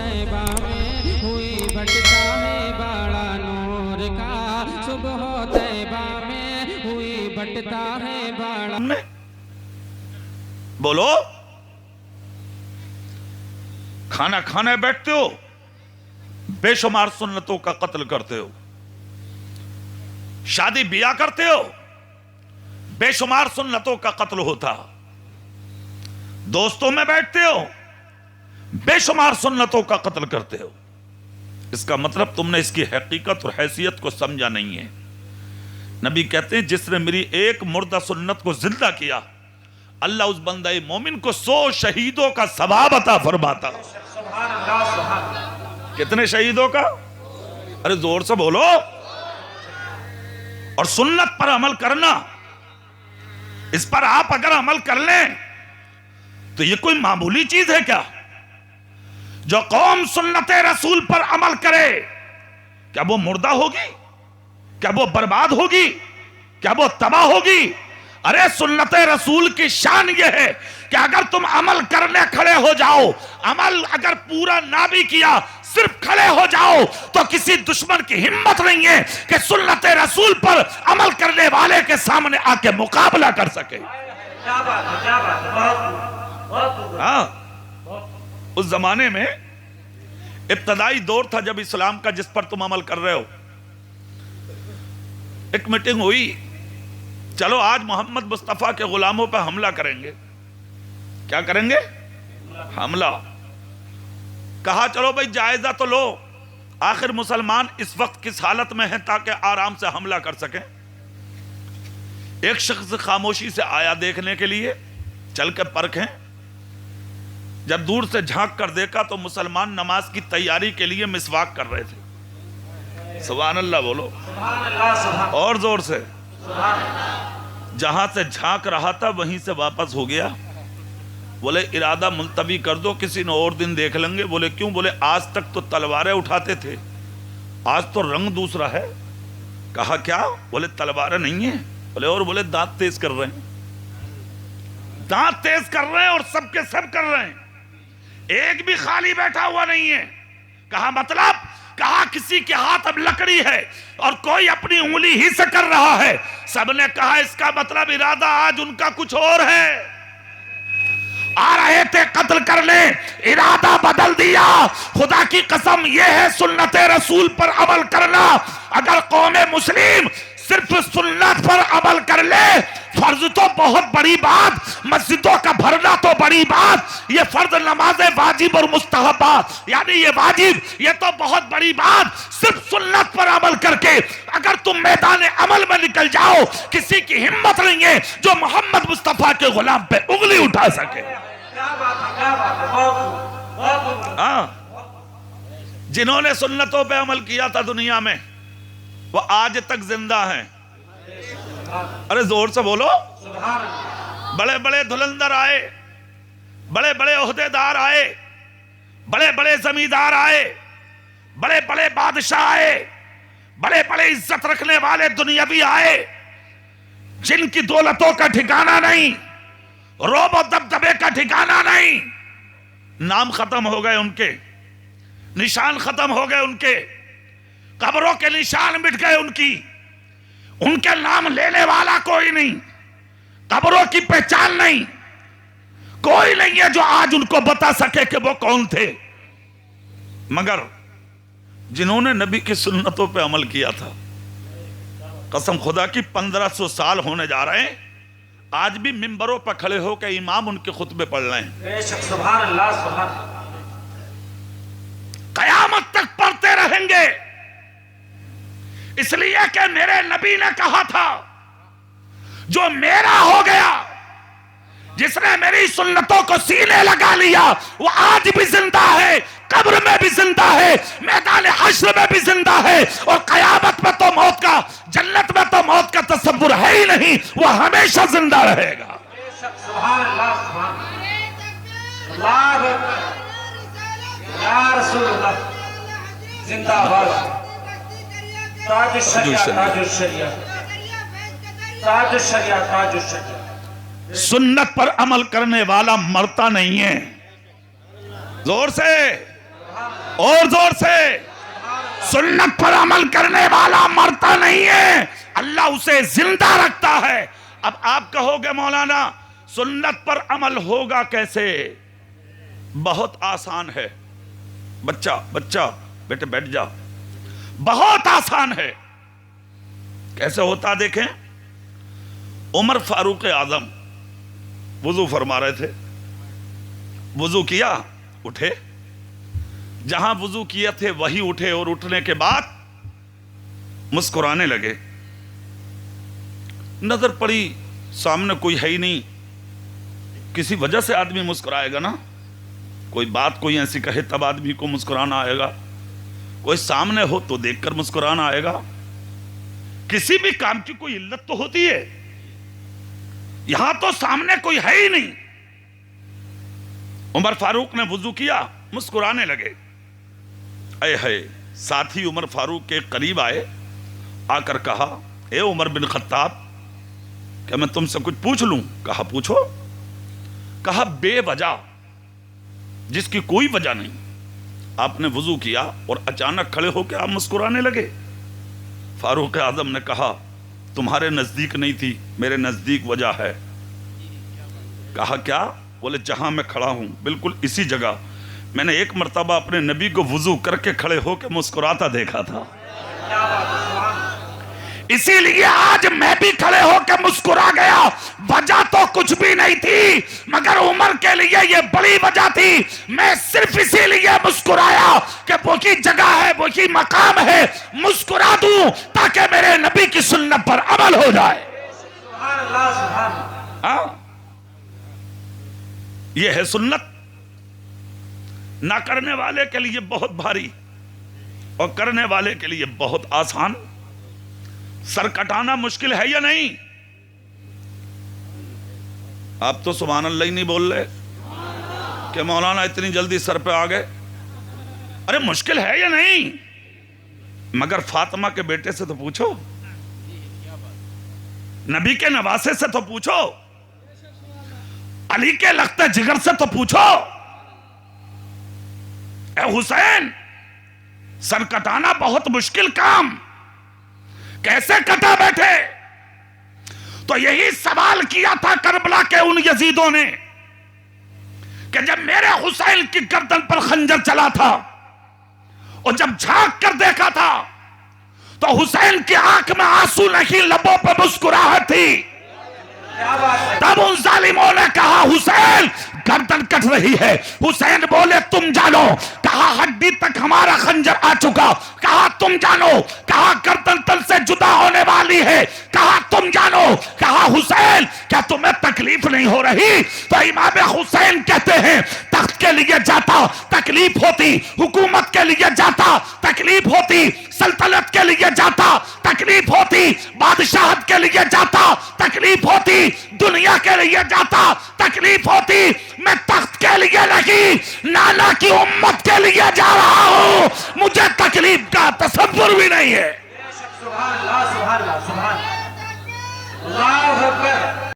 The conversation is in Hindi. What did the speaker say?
तैबा में हुई बटता है बड़ा नूर का, सुबह तैबा में हुई बटता है बड़ा। बोलो, खाना खाने बैठते हो, बेशुमार सुन्नतों का कत्ल करते हो। शादी ब्याह करते हो, बेशुमार सुन्नतों का कत्ल होता। दोस्तों में बैठते हो, बेशुमार सुन्नतों का कत्ल करते हो। इसका मतलब तुमने इसकी हकीकत और हैसियत को समझा नहीं है। नबी कहते हैं जिसने मेरी एक मुर्दा सुन्नत को जिंदा किया, अल्लाह उस बंदे मोमिन को 100 शहीदों का सवाब अता फरमाता। कितने शहीदों का? अरे जोर से बोलो। और सुन्नत पर अमल करना, इस पर आप अगर अमल कर लें तो ये कोई मामूली चीज है क्या? जो कौम सुन्नते रसूल पर अमल करे, क्या वो मुर्दा होगी? क्या वो बर्बाद होगी? क्या वो तबाह होगी? अरे सुन्नते रसूल की शान ये है कि अगर तुम अमल करने खड़े हो जाओ, अमल अगर पूरा ना भी किया, सिर्फ खड़े हो जाओ, तो किसी दुश्मन की हिम्मत नहीं है कि सुन्नते रसूल पर अमल करने वाले के सामने आके मुकाबला कर सके। क्या बात है, क्या बात है, बहुत हाँ, उस जमाने में इब्तदाई दौर था जब इस्लाम का, जिस पर तुम अमल कर रहे हो। एक मीटिंग हुई, चलो आज मोहम्मद मुस्तफा के गुलामों पर हमला करेंगे। क्या करेंगे? हमला। कहा चलो भाई जायजा तो लो, आखिर मुसलमान इस वक्त किस हालत में हैं ताकि आराम से हमला कर सकें। एक शख्स खामोशी से आया देखने के लिए, चल के परखें। जब दूर से झांक कर देखा तो मुसलमान नमाज की तैयारी के लिए मिसवाक कर रहे थे। सुभान अल्लाह बोलो, और जोर से। जहां से झांक रहा था वहीं से वापस हो गया। बोले इरादा मुलतवी कर दो, किसी ने और दिन देख लेंगे। बोले क्यों? बोले आज तक तो तलवारें उठाते थे, आज तो रंग दूसरा है। कहा क्या? बोले तलवारें नहीं है। बोले और? बोले दांत तेज कर रहे हैं, दांत तेज कर रहे हैं और सबके सब कर रहे हैं, एक भी खाली बैठा हुआ नहीं है। कहा मतलब? कहा किसी के हाथ अब लकड़ी है और कोई अपनी उंगली ही से कर रहा है। सबने कहा इसका मतलब इरादा आज उनका कुछ और है। आ रहे थे कत्ल करने, इरादा बदल दिया। खुदा की कसम यह है सुन्नते रसूल पर अमल करना। अगर कौमे मुस्लिम सिर्फ सुन्नत पर अमल कर ले, फर्ज तो बहुत बड़ी बात, मस्जिदों का भरना तो बड़ी बात, ये फर्ज नमाज़े वाजिब और मुस्तहबात, यानी ये वाजिब, ये तो बहुत बड़ी बात। सिर्फ सुन्नत पर अमल करके अगर तुम मैदान अमल में निकल जाओ, किसी की हिम्मत नहीं है जो मोहम्मद मुस्तफा के गुलाम पे उंगली उठा सके। क्या बात है, क्या बात है, बहुत। हाँ, जिन्होंने सुन्नतों पे अमल किया था दुनिया में, वो आज तक जिंदा हैं। अरे जोर से बोलो। बड़े बड़े धुरंधर आए, बड़े बड़े ओहदेदार आए, बड़े बड़े जमींदार आए, बड़े बड़े बादशाह आए, बड़े बड़े इज्जत रखने वाले दुनियावी आए, जिनकी दौलतों का ठिकाना नहीं, रोब और दबदबे का ठिकाना नहीं। नाम खत्म हो गए उनके, निशान खत्म हो गए उनके, कब्रों के निशान मिट गए उनकी। उनके नाम लेने वाला कोई नहीं, कब्रों की पहचान नहीं, कोई नहीं है जो आज उनको बता सके कि वो कौन थे। मगर जिन्होंने नबी की सुन्नतों पे अमल किया था, कसम खुदा की 1500 साल होने जा रहे हैं, आज भी मिंबरों पर खड़े होकर इमाम उनके खुतबे पढ़ रहे हैं। बेशक, सुभान अल्लाह, सुभान अल्लाह। कयामत तक पढ़ते रहेंगे, इसलिए कि मेरे नबी ने कहा था जो मेरा हो गया, जिसने मेरी सुन्नतों को सीने लगा लिया, वो आज भी जिंदा है, कब्र में भी जिंदा है, मैदान हश्र में भी जिंदा है, और कयामत में तो मौत का, जन्नत में तो मौत का तसव्वुर है ही नहीं, वो हमेशा जिंदा रहेगा। बेशक, सुभान अल्लाह, सुभान अल्लाह, या रसूल अल्लाह, जिंदाबाद। ताज शरिया, ताज शरिया, ताज शरिया, ताज शरिया। सुन्नत पर अमल करने वाला मरता नहीं है। जोर से। और जोर से। सुन्नत पर अमल करने वाला मरता नहीं है, अल्लाह उसे जिंदा रखता है। अब आप कहोगे मौलाना सुन्नत पर अमल होगा कैसे? बहुत आसान है। बच्चा बच्चा बेटे बैठ जा, बहुत आसान है। कैसे होता देखें। उमर फारूक आजम वुजू फरमा रहे थे, वुजू किया, उठे, जहां वुजू किए थे वही उठे और उठने के बाद मुस्कुराने लगे। नजर पड़ी सामने कोई है ही नहीं। किसी वजह से आदमी मुस्कुराएगा ना, कोई बात कोई ऐसी कहे तब आदमी को मुस्कुराना आएगा, कोई सामने हो तो देखकर मुस्कुराना आएगा। किसी भी काम की कोई इल्लत तो होती है, यहां तो सामने कोई है ही नहीं। उमर फारूक ने वुजू किया, मुस्कुराने लगे। अय है, साथी उमर फारूक के करीब आए, आकर कहा, ए उमर बिन खत्ताब, क्या मैं तुमसे कुछ पूछ लूं? कहा पूछो। कहा बेवजह, जिसकी कोई वजह नहीं, आपने वुजू किया और अचानक खड़े होकर आप मुस्कुराने लगे। फारूक आजम ने कहा तुम्हारे नजदीक नहीं थी, मेरे नजदीक वजह है। कहा क्या? बोले जहां मैं खड़ा हूं बिल्कुल इसी जगह मैंने एक मर्तबा अपने नबी को वुजू करके खड़े होकर मुस्कुराता देखा था, इसीलिए आज मैं भी खड़े होकर मुस्कुरा गया। वजह तो कुछ भी नहीं थी, मगर उमर के लिए यह बड़ी वजह थी। मैं सिर्फ इसीलिए मुस्कुराया कि वही जगह है, वही मकाम है, मुस्कुरा दूं ताकि मेरे नबी की सुन्नत पर अमल हो जाए। हाँ, यह है सुन्नत। ना करने वाले के लिए बहुत भारी और करने वाले के लिए बहुत आसान। सर कटाना मुश्किल है या नहीं? आप तो सुभान अल्लाह ही नहीं बोल रहे कि मौलाना इतनी जल्दी सर पे आ गए। अरे मुश्किल है या नहीं? मगर फातिमा के बेटे से तो पूछो, नबी के नवासे से तो पूछो, अली के लख्ते जिगर से तो पूछो। ए हुसैन, सर कटाना बहुत मुश्किल काम, कैसे कटा बैठे? तो यही सवाल किया था करबला के उन यजीदों ने कि जब मेरे हुसैन की गर्दन पर खंजर चला था और जब झांक कर देखा था तो हुसैन की आंख में आंसू नहीं, लबों पर मुस्कुराहट थी। तब उन जालिमों ने कहा हुसैन गर्दन कट रही है। हुसैन बोले तुम जानो। कहा हड्डी तक हमारा खंजर आ चुका। कहा तुम जानो। कहा गर्दन तल से जुदा होने वाली है। कहा तुम जानो। कहा हुसैन क्या तुम्हें तकलीफ नहीं हो रही? तो इमाम हुसैन कहते हैं तख्त के लिए जाता तकलीफ होती, हुकूमत के लिए जाता तकलीफ होती, सल्तनत के लिए जाता तकलीफ होती, बादशाहत के लिए जाता तकलीफ होती, दुनिया के लिए जाता तकलीफ होती। मैं तख्त के लिए नहीं, नाना की उम्मत के लिए जा रहा हूं। मुझे तकलीफ का तसव्वुर भी नहीं है। सुभान अल्लाह, सुभान अल्लाह, सुभान अल्लाह, अल्लाहू अकबर।